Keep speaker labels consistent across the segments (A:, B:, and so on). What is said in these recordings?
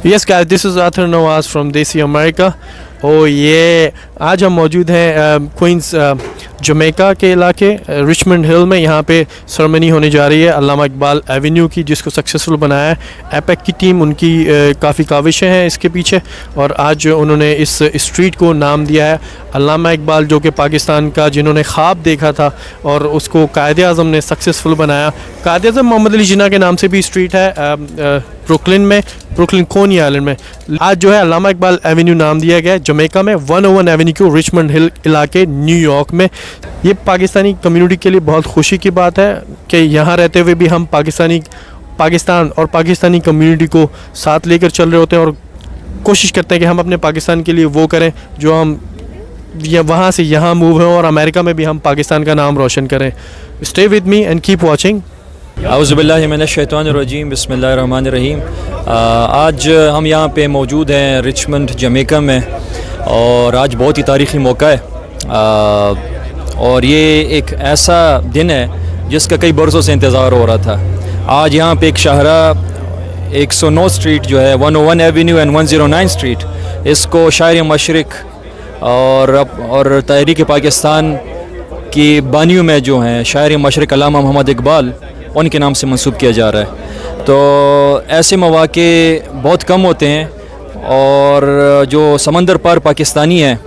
A: Yes guys, this is Arthur Nawaz from Desi America. ये आज हम मौजूद हैं क्वींस जमैका के इलाके रिचमंड हिल में. यहाँ पे सेरेमनी होने जा रही है अल्लामा इकबाल एवेन्यू की, जिसको सक्सेसफुल बनाया है एपेक की टीम. उनकी काफ़ी काविशें हैं इसके पीछे, और आज उन्होंने इस स्ट्रीट को नाम दिया है अल्लामा इकबाल, जो कि पाकिस्तान का जिन्होंने ख्वाब देखा था और उसको कायद आज़म ने सक्सेसफुल बनाया. कायद आज़म मोहम्मद अली जिन्ना के नाम से भी स्ट्रीट है ब्रुकलिन में, ब्रुकलिन कोनी आइलैंड में. आज जो है अल्लामा इकबाल एवेन्यू नाम दिया गया है जमैका में, 101 एवेन्यू को रिचमंड हिल इलाके न्यूयॉर्क में. ये पाकिस्तानी कम्युनिटी के लिए बहुत खुशी की बात है कि यहाँ रहते हुए भी हम पाकिस्तान और पाकिस्तानी कम्युनिटी को साथ लेकर चल रहे होते हैं, और कोशिश करते हैं कि हम अपने पाकिस्तान के लिए वो करें जो हम वहाँ से यहाँ मूव हों, और अमेरिका में भी हम पाकिस्तान का नाम रोशन करें. Stay with me and keep watching.
B: औज़ुबिल्लाहि मिनश्शैतानिर्रजीम, बिस्मिल्लाहिर्रहमानिर्रहीम. आज हम यहाँ पे मौजूद हैं रिचमंड जमैका में, और आज बहुत ही तारीख़ी मौका है. और ये एक ऐसा दिन है जिसका कई बरसों से इंतज़ार हो रहा था. आज यहाँ पे एक शाहरा 109 स्ट्रीट जो है 101 एवेन्यू एंड 109 स्ट्रीट, इसको शायर मशरिक़ और तहरीक पाकिस्तान की बानियों में जो हैं शायर मशरिक़ अल्लामा मोहम्मद इकबाल, उनके नाम से मंसूब किया जा रहा है. तो ऐसे मौक़े बहुत कम होते हैं, और जो समंदर पार पाकिस्तानी हैं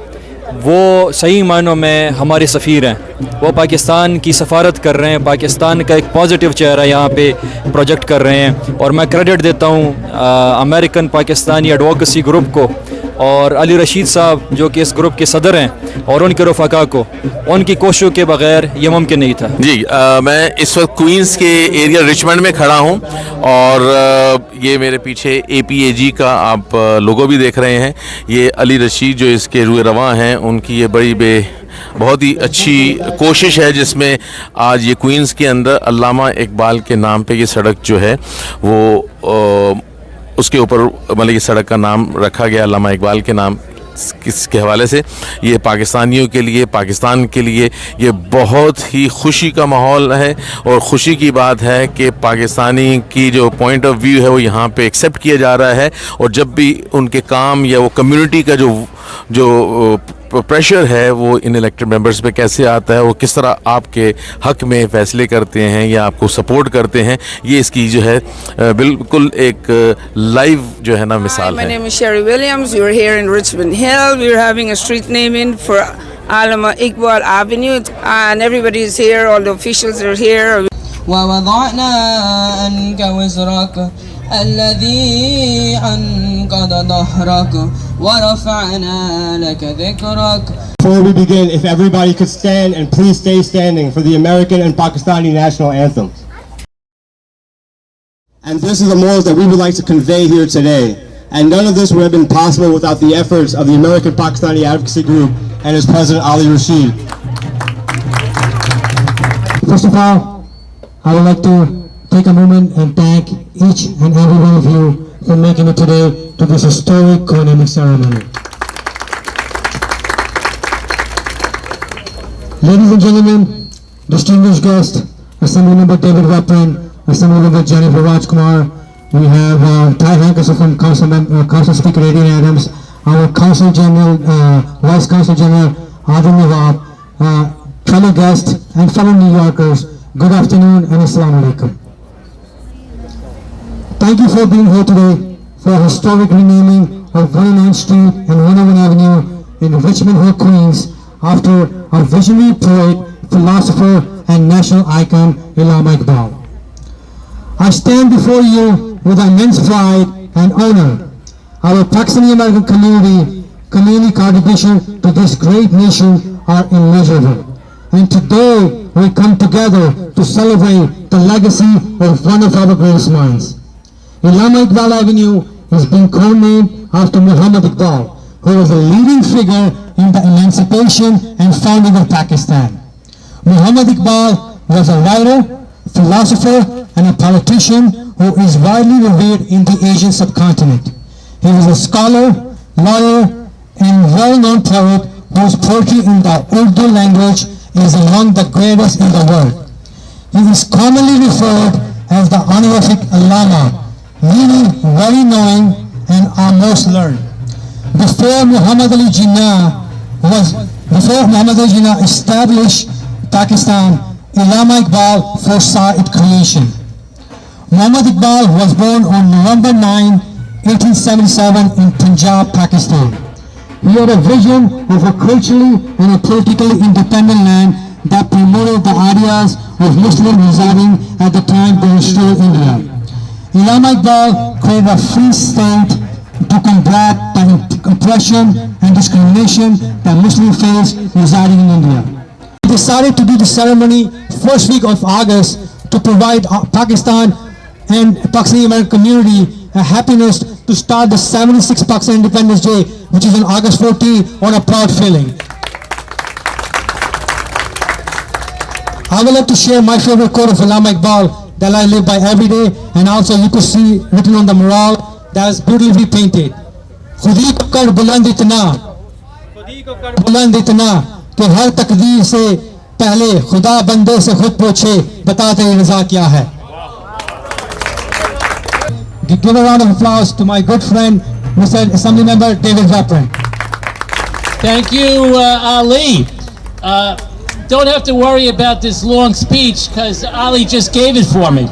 B: वो सही मायनों में हमारे सफ़ीर हैं. वो पाकिस्तान की सफ़ारत कर रहे हैं, पाकिस्तान का एक पॉजिटिव चेहरा यहाँ पे प्रोजेक्ट कर रहे हैं. और मैं क्रेडिट देता हूँ अमेरिकन पाकिस्तानी एडवोकेसी ग्रुप को, और अली रशीद साहब जो कि इस ग्रुप के सदर हैं, और उनके रफ़ाका को. उनकी कोशिशों के बग़ैर ये मुमकिन नहीं था.
C: जी मैं इस वक्त क्वींस के एरिया रिचमंड में खड़ा हूँ, और ये मेरे पीछे APAG का आप लोगो भी देख रहे हैं. ये अली रशीद जो इसके रूए रवां हैं, उनकी ये बहुत ही अच्छी कोशिश है, जिसमें आज ये क्वींस के अंदर अल्लामा इकबाल के नाम पे ये सड़क जो है वो उसके ऊपर मतलब ये सड़क का नाम रखा गया अल्लामा इकबाल के नाम किसके हवाले से. ये पाकिस्तानियों के लिए, पाकिस्तान के लिए ये बहुत ही खुशी का माहौल है, और ख़ुशी की बात है कि पाकिस्तानी की जो पॉइंट ऑफ व्यू है वो यहाँ पे एक्सेप्ट किया जा रहा है. और जब भी उनके काम या वो कम्युनिटी का जो प्रेशर है वो इन इलेक्टेड मेंबर्स पे कैसे आता है, वो किस तरह आपके हक में फ़ैसले करते हैं या आपको सपोर्ट करते हैं, ये इसकी जो है बिल्कुल एक लाइव जो है ना मिसाल है.
D: My name is Sherry Williams. We're here in Richmond Hill. We're having a street naming for Allama Iqbal Avenue, and everybody is here. All the officials are here.
E: ووضعنا عنك وزرك الذي أنقض ظهرك ورفعنا لك ذكرك.
F: Before we begin, if everybody could stand, and please stay standing for the American and Pakistani national anthems. And this is the morals that we would like to convey here today. And none of this would have been possible without the efforts of the American Pakistani Advocacy Group and its president Ali Rashid. First of all, I would like to take a moment and thank each and every one of you for making it today to this historic co-naming ceremony. Ladies and gentlemen, distinguished guests, Assemblymember David Weprin, Assemblymember Jennifer Rajkumar, we have Ty Hankerson from Council Speaker Adrian Adams, our Council General, Vice Council General Adil Nawab, fellow guests and fellow New Yorkers, good afternoon and Assalamu Alaikum. Thank you for being here today for a historic renaming of 109th Street and 101 Avenue in Richmond Hill, Queens, after our visionary poet, philosopher, and national icon, Allama Iqbal. I stand before you with immense pride and honor. Our Pakistani American community contribution to this great nation are immeasurable. And today we come together to celebrate the legacy of one of our greatest minds. Allama Iqbal Avenue is being co-named after Muhammad Iqbal, who was a leading figure in the emancipation and founding of Pakistan. Muhammad Iqbal was a writer, philosopher, and a politician who is widely revered in the Asian subcontinent. He was a scholar, lawyer, and well-known poet whose poetry in the Urdu language is among the greatest in the world. He is commonly referred as the honorific Allama, meaning very knowing and are most learned. Before Muhammad Ali Jinnah established Pakistan, Allama Iqbal foresaw its creation. Muhammad Iqbal was born on November 9, 1877 in Punjab, Pakistan. He had a vision of a culturally and a politically independent land that promoted the ideas of Muslims residing at the time they restored India. Allama Iqbal created a free state to combat the oppression and discrimination that Muslims face residing in India. He decided to do the ceremony first week of August to provide Pakistan and Pakistani American community a happiness to start the 76th Pakistan Independence Day, which is on August 14, on a proud feeling. I would like to share my favorite quote of Allama Iqbal that I live by every day, and also you could see written on the mural that is beautifully painted. खुदी को कर बुलंद इतना कि हर तकदीर से पहले खुदा बंदे से खुद पूछे बता तेरी रज़ा क्या है. Give a round of applause to my good friend, Mr. Assembly Member David Raprin.
G: Thank you, Ali. Don't have to worry about this long speech because Ali just gave it for me.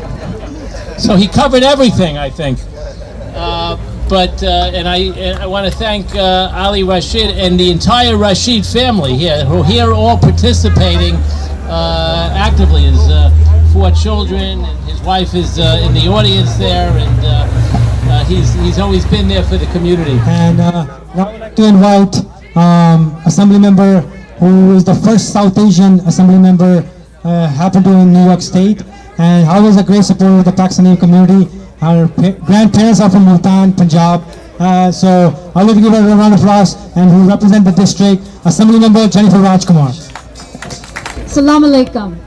G: So he covered everything, I think. And I want to thank Ali Rashid and the entire Rashid family here, who are here all participating actively. His 4 children, and his wife is in the audience there, and he's always been there for the community.
F: And now I'd like to invite Assembly Member, who is the first South Asian Assembly Member, happened to in New York State, and always a great supporter of the Pakistani community. Our grandparents are from Multan, Punjab. So I would like to give her a round of applause, and who represent the district, Assembly Member Jennifer Rajkumar.
H: Assalamu alaikum.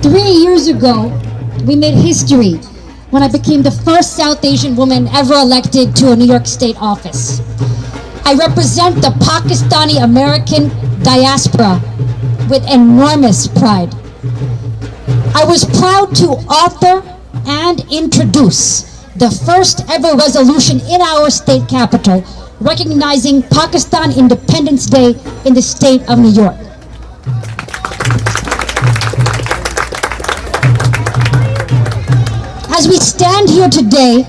H: 3 years ago, we made history when I became the first South Asian woman ever elected to a New York State office. I represent the Pakistani American diaspora with enormous pride. I was proud to author and introduce the first ever resolution in our state capital recognizing Pakistan Independence Day in the state of New York. As we stand here today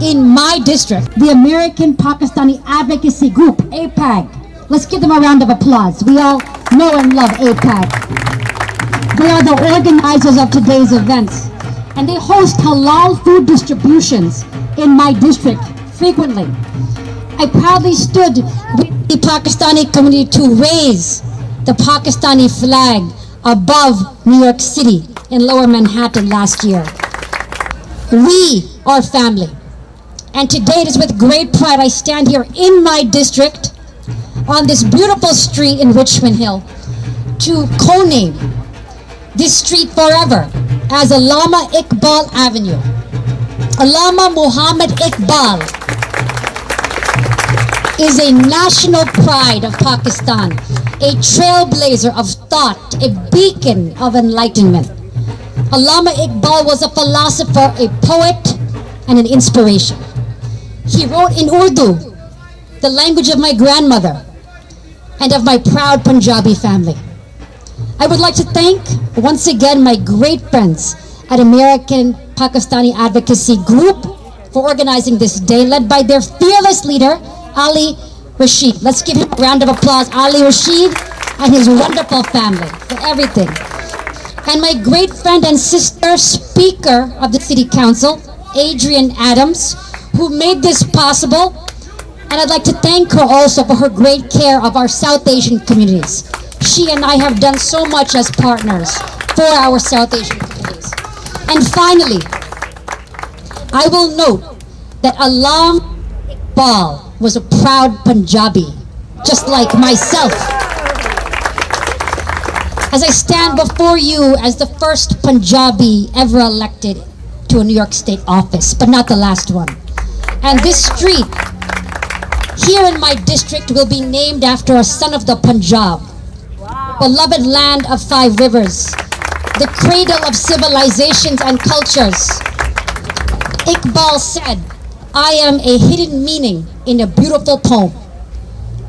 H: in my district, the American Pakistani Advocacy Group, APAG. Let's give them a round of applause. We all know and love APAG. They are the organizers of today's events, and they host halal food distributions in my district frequently. I proudly stood with the Pakistani community to raise the Pakistani flag above New York City in Lower Manhattan last year. We are family. And today it is with great pride I stand here in my district on this beautiful street in Richmond Hill to co-name this street forever as Allama Iqbal Avenue. Allama Muhammad Iqbal is a national pride of Pakistan, a trailblazer of thought, a beacon of enlightenment. Allama Iqbal was a philosopher, a poet, and an inspiration. He wrote in Urdu, the language of my grandmother and of my proud Punjabi family. I would like to thank once again my great friends at American Pakistani Advocacy Group for organizing this day, led by their fearless leader, Ali Rashid. Let's give him a round of applause, Ali Rashid and his wonderful family for everything. And my great friend and sister, Speaker of the City Council, Adrienne Adams, who made this possible. And I'd like to thank her also for her great care of our South Asian communities. She and I have done so much as partners for our South Asian communities. And finally, I will note that Allama Iqbal was a proud Punjabi, just like myself. As I stand before you as the first Punjabi ever elected to a New York State office, but not the last one. And this street here in my district will be named after a son of the Punjab, beloved land of 5 rivers, the cradle of civilizations and cultures. Iqbal said, I am a hidden meaning in a beautiful poem.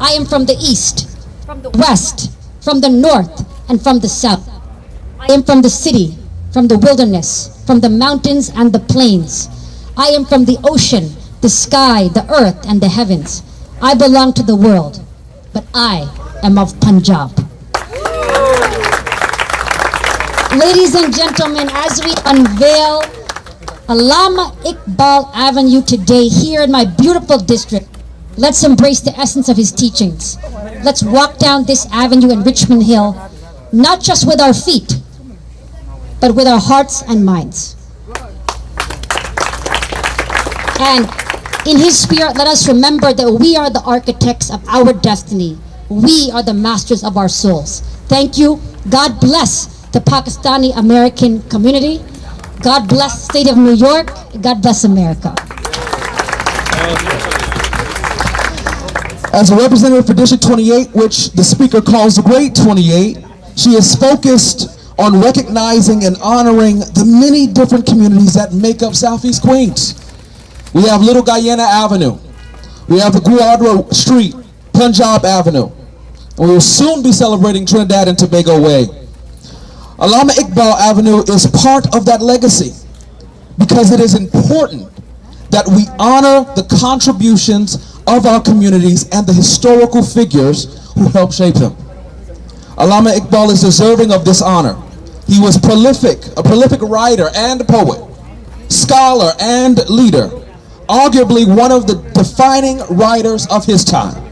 H: I am from the east, from the west, from the north, and from the south. I am from the city, from the wilderness, from the mountains and the plains. I am from the ocean, the sky, the earth, and the heavens. I belong to the world, but I am of Punjab. Ladies and gentlemen, as we unveil Allama Iqbal Avenue today here in my beautiful district, let's embrace the essence of his teachings. Let's walk down this avenue in Richmond Hill, not just with our feet, but with our hearts and minds. And in his spirit, let us remember that we are the architects of our destiny. We are the masters of our souls. Thank you. God bless the Pakistani American community. God bless the state of New York. God bless America.
I: As a representative for District 28, which the speaker calls the Great 28, she is focused on recognizing and honoring the many different communities that make up Southeast Queens. We have Little Guyana Avenue. We have the Guadra Street, Punjab Avenue. And we will soon be celebrating Trinidad and Tobago Way. Allama Iqbal Avenue is part of that legacy because it is important that we honor the contributions of our communities and the historical figures who helped shape them. Allama Iqbal is deserving of this honor. He was a prolific writer and poet, scholar and leader, arguably one of the defining writers of his time.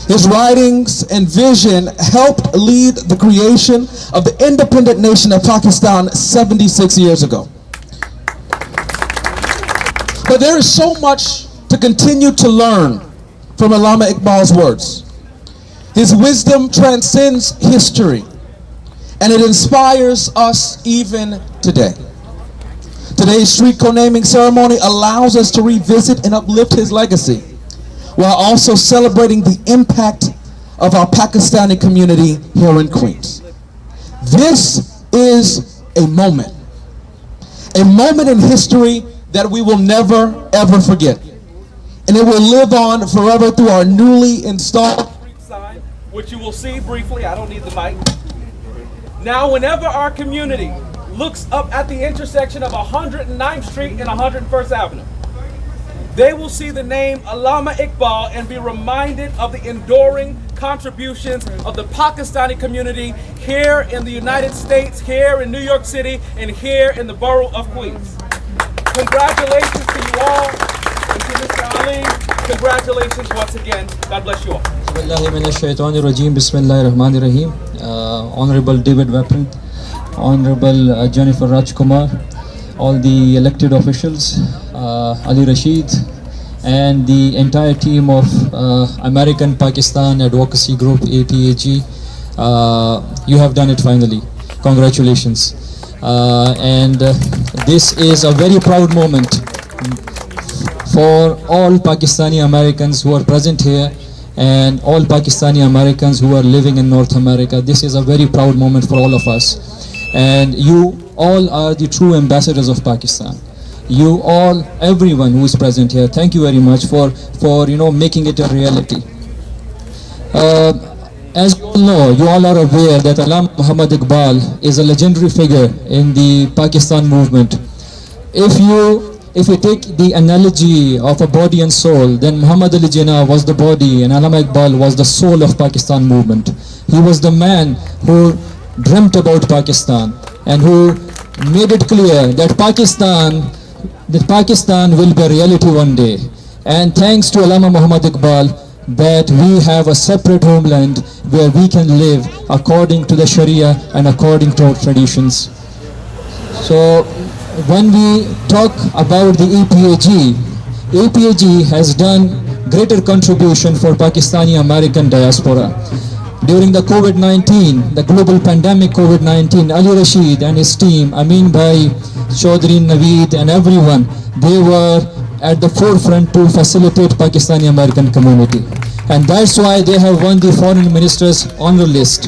I: His writings and vision helped lead the creation of the independent nation of Pakistan 76 years ago. But there is so much to continue to learn from Allama Iqbal's words. His wisdom transcends history, and it inspires us even today. Today's street co-naming ceremony allows us to revisit and uplift his legacy, while also celebrating the impact of our Pakistani community here in Queens. This is a moment in history that we will never ever forget. And it will live on forever through our newly installed
J: street sign, which you will see briefly. I don't need the mic. Now, whenever our community looks up at the intersection of 109th Street and 101st Avenue, they will see the name Allama Iqbal and be reminded of the enduring contributions of the Pakistani community here in the United States, here in New York City, and here in the borough of Queens. Congratulations to you all, and to Mr. Ali, congratulations once again. God bless you all.
B: Honorable David Weapon, Honorable Jennifer Rajkumar, all the elected officials, Ali Rashid, and the entire team of American Pakistan Advocacy Group, APAG. You have done it finally. Congratulations. This is a very proud moment for all Pakistani Americans who are present here and all Pakistani Americans who are living in North America. This is a very proud moment for all of us. And you all are the true ambassadors of Pakistan. You all, everyone who is present here, thank you very much for making it a reality. As you all know, you all are aware that Allama Muhammad Iqbal is a legendary figure in the Pakistan movement. If you take the analogy of a body and soul, then Muhammad Ali Jinnah was the body and Allama Iqbal was the soul of Pakistan movement. He was the man who dreamt about Pakistan and who made it clear that Pakistan will be a reality one day. And thanks to Allama Muhammad Iqbal that we have a separate homeland where we can live according to the Sharia and according to our traditions. So when we talk about the APAG has done greater contribution for Pakistani American diaspora. During the COVID-19, the global pandemic COVID-19, Ali Rashid and his team, Amin Bhai, Chaudhry Naveed and everyone, they were at the forefront to facilitate Pakistani American community. And that's why they have won the Foreign Minister's honor list.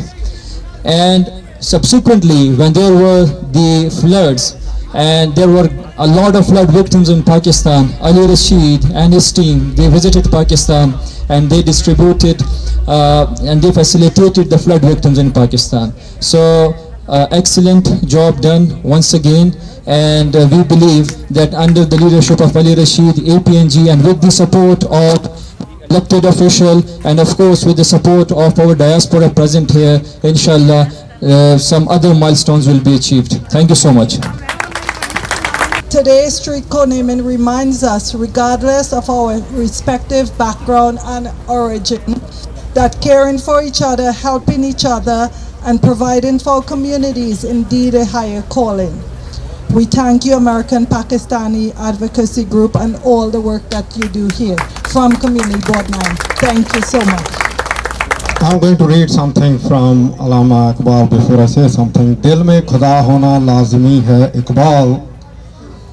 B: And subsequently, when there were the floods
K: and there were a lot of flood victims in Pakistan. Ali Rashid and his team, they visited Pakistan and they distributed and they facilitated the flood victims in Pakistan. So excellent job done once again, and we believe that under the leadership of Ali Rashid, APNG, and with the support of elected official and of course with the support of our diaspora present here, inshallah some other milestones will be achieved. Thank you so much.
L: Today's street co-naming reminds us, regardless of our respective background and origin, that caring for each other, helping each other, and providing for communities is indeed a higher calling. We thank you, American Pakistani Advocacy Group, and all the work that you do here from Community Board 9. Thank you so much.
F: I'm going to read something from Allama Iqbal before I say something. दिल में खुदा होना लाज़मी है इकबाल,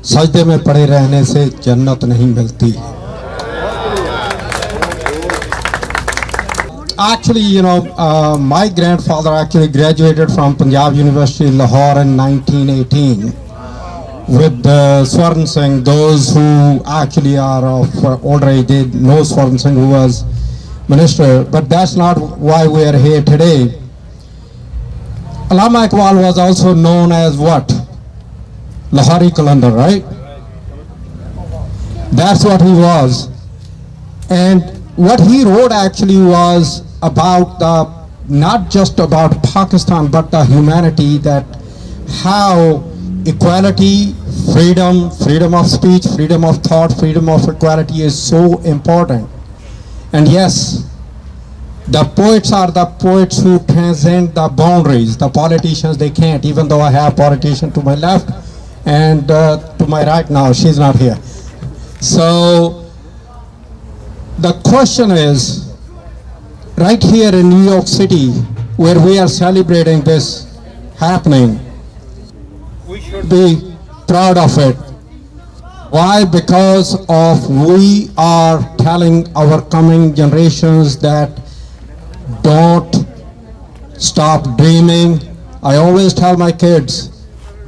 F: सजदे में पड़े रहने से जन्नत नहीं मिलती. Actually, you know, my grandfather actually graduated from Punjab University, Lahore in 1918 with Swarn Singh. Those who actually are of older age, they know Swarn Singh, who was minister, but that's not why we are here today. Allama Iqbal was also known as what? Lahori Qalandar, right? That's what he was. And what he wrote actually was about not just about Pakistan, but the humanity, that how equality, freedom of speech, freedom of thought, freedom of equality is so important. And yes, the poets are the poets who transcend the boundaries. The politicians, they can't, even though I have politician to my left and to my right now, she's not here. So the question is, right here in New York City, where we are celebrating this happening, we should be proud of it. Why? Because of we are telling our coming generations that don't stop dreaming. I always tell my kids,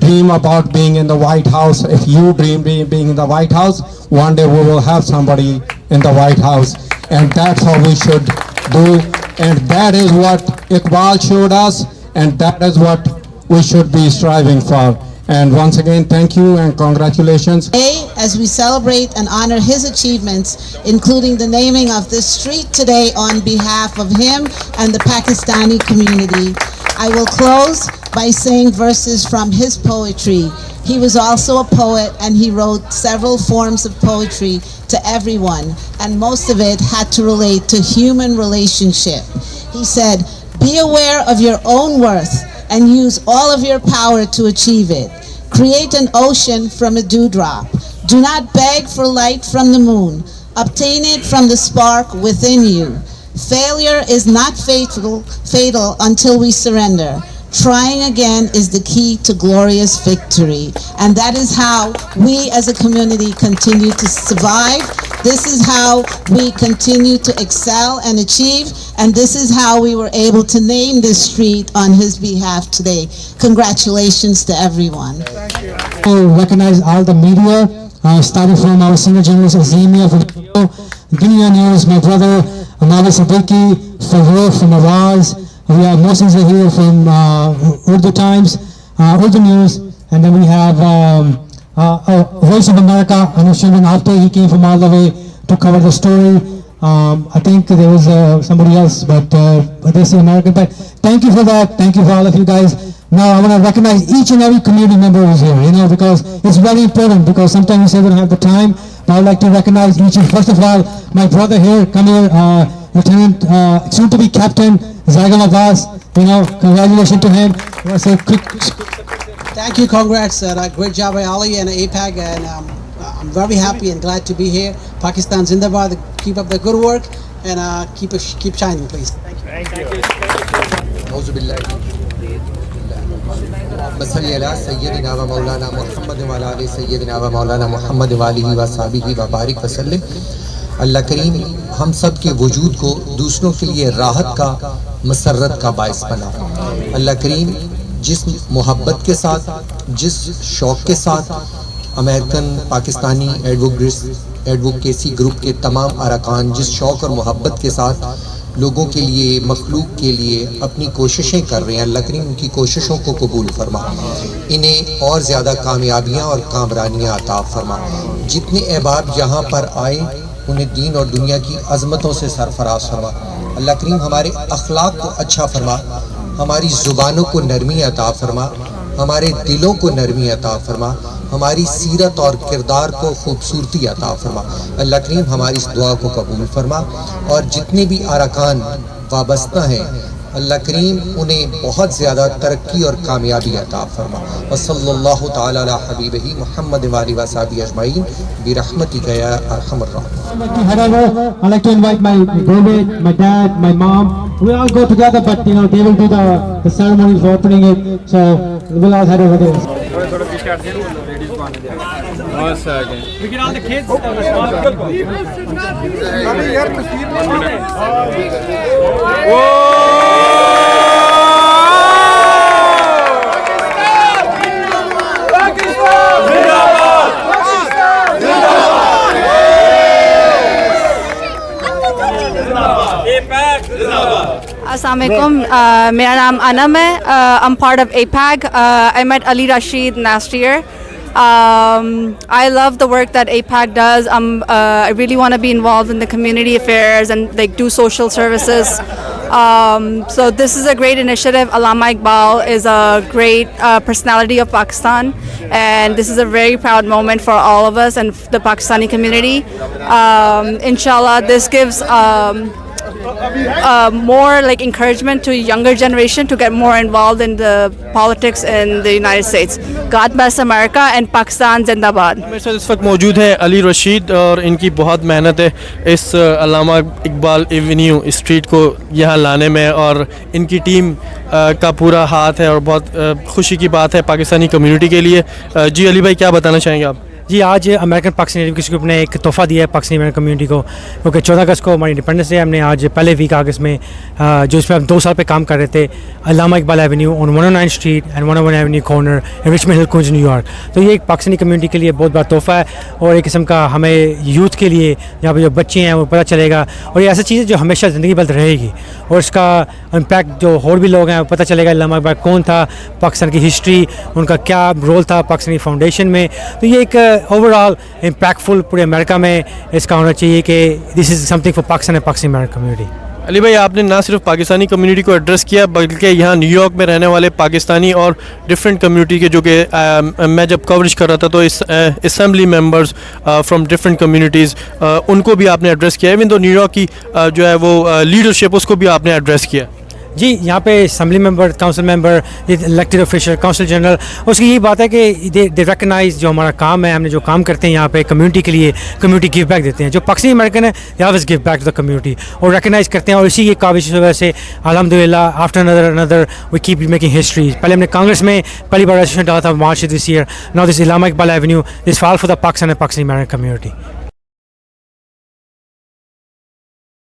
F: dream about being in the White House. If you dream being in the White House, one day we will have somebody in the White House. And that's how we should do. And that is what Iqbal showed us, and that is what we should be striving for. And once again, thank you and congratulations.
M: Today, as we celebrate and honor his achievements, including the naming of this street today on behalf of him and the Pakistani community, I will close by saying verses from his poetry. He was also a poet, and he wrote several forms of poetry to everyone, and most of it had to relate to human relationship. He said, "Be aware of your own worth and use all of your power to achieve it. Create an ocean from a dewdrop. Do not beg for light from the moon. Obtain it from the spark within you. Failure is not fatal until we surrender. Trying again is the key to glorious victory." And that is how we as a community continue to survive. This is how we continue to excel and achieve. And this is how we were able to name this street on his behalf today. Congratulations to everyone.
F: To recognize all the media, starting from our senior journalist Azimia from Dunia News, my brother Amali Siddiqui, Fawar from Awaz. We have Mohsin Zahir from Urdu Times, Urdu News, and then we have Voice of America, Anushan After. He came from all the way to cover the story. I think there was somebody else, but Desi American. But thank you for that. Thank you for all of you guys. Now I want to recognize each and every community member who's here, because it's very important, because sometimes we say we don't have the time, but I'd like to recognize each. First of all, my brother here, come here, Lieutenant, soon to be Captain Zagal Abbas, congratulations to him. Say quick.
N: Thank you, congrats, great job by Ali and APAC, and I'm very happy and glad to be here. Pakistan Zindabad, keep up the good work, and keep shining, please. Thank you.
O: अल्लाह करीम हम सब के वजूद को दूसरों के लिए राहत का मसरत का बाइस बना। अल्लाह करीम جس محبت کے ساتھ، جس شوق کے ساتھ امریکن پاکستانی ایڈوکیسی گروپ کے تمام ارکان جس شوق اور محبت کے ساتھ لوگوں کے لیے، مخلوق کے لیے اپنی کوششیں کر رہے ہیں، اللہ کریم ان کی کوششوں کو قبول فرما، انہیں اور زیادہ کامیابیاں اور کامرانیاں عطا فرما۔ جتنے احباب یہاں پر آئے انہیں دین اور دنیا کی عظمتوں سے سرفراز فرما۔ اللہ کریم ہمارے اخلاق کو اچھا فرما، ہماری زبانوں کو نرمی عطا فرما، ہمارے دلوں کو نرمی عطا فرما، ہماری سیرت اور کردار کو خوبصورتی عطا فرما۔ اللہ کریم ہماری اس دعا کو قبول فرما، اور جتنے بھی ارکان وابستہ ہیں اللہ کریم انہیں بہت زیادہ ترقی اور کامیابی عطا فرما۔ وصلی اللہ تعالی علی حبیبہ محمد وآلہ وصحبہ اجمعین برحمتک یا ارحم الراحمین۔
F: I'd like to invite my brother, my dad, my mom. We'll all go together, but they will do the ceremony for opening it. So we'll all head over there.
J: We get all the kids.
P: Assalamu alaikum. मेरा नाम अनम है. I'm part of APAG. I met Ali Rashid last year. I love the work that APAG does. I really want to be involved in the community affairs and like do social services. So this is a great initiative. Allama Iqbal is a great personality of Pakistan, and this is a very proud moment for all of us and the Pakistani community. Inshallah, this gives more like encouragement to younger generation to get more involved in the politics in the United States. God bless America and Pakistan Zindabad.
A: मेरे साथ इस वक्त मौजूद है अली रशीद, और इनकी बहुत मेहनत है इस अल्लामा इकबाल एवेन्यू स्ट्रीट को यहाँ लाने में, और इनकी टीम का पूरा हाथ है, और बहुत खुशी की बात है पाकिस्तानी कम्युनिटी के लिए। जी अली भाई, क्या बताना चाहेंगे आप?
Q: जी, आज अमेरिकन पाकिस्तानी एडवोकेसी ग्रुप ने एक तोहफ़ा दिया है पाकिस्तानी अमेरिकन कम्युनिटी को, क्योंकि 14 अगस्त को हमारी इंडिपेंडेंस डे। हमने आज पहले वीक अगस्त में जो इस पर हम 2 साल पे काम कर रहे थे, Allama Iqbal avenue on 109 street and 101 avenue corner Richmond Hill Queens New York. तो ये एक पाकिस्तानी कम्युनिटी के लिए बहुत बड़ा तोहफ़ा है, और एक किस्म का हमें यूथ के लिए, जहाँ पर जो बच्चे हैं वो पता चलेगा, और ये ऐसी चीज़ है जो हमेशा ज़िंदगी भर रहेगी, और इसका इम्पैक्ट जो और भी लोग हैं वो पता चलेगा अल्लामा इकबाल कौन था, पाकिस्तान की हिस्ट्री, उनका क्या रोल था पाकिस्तानी फाउंडेशन में। तो ये एक ओवरऑल इम्पैक्टफुल पूरे अमेरिका में इसका होना चाहिए कि this is something for Pakistan and Pakistani American community.
A: Ali भाई, आपने ना सिर्फ पाकिस्तानी कम्युनिटी को एड्रेस किया, बल्कि यहाँ न्यूयॉर्क में रहने वाले पाकिस्तानी और डिफरेंट कम्युनिटी के, जो कि मैं जब कवरेज कर रहा था तो इस assembly members from different communities, उनको भी आपने एड्रेस किया। इवन तो न्यूयॉर्क की जो है वो लीडरशिप, उसको भी आपने एड्रेस किया।
Q: जी, यहाँ पे assembly member, council member, elected official, council general, उसकी यही बात है कि दे रिकगनाइज जो हमारा काम है, हमने जो काम करते हैं यहाँ पे कम्युनिटी के लिए, कम्युनिटी गिव बैक देते हैं। जो पाकिस्तानी अमेरिकन है they always give back to the community, और रिकगनाइज करते हैं, और इसी की काबिश की वजह से अल्हम्दुलिल्लाह after another we keep making history. पहले हमने कांग्रेस में पहली बार रजिस्ट्रेशन डाला था March this year, now this Allama Iqbal avenue, this fall for the Pakistan and Pakistani American community.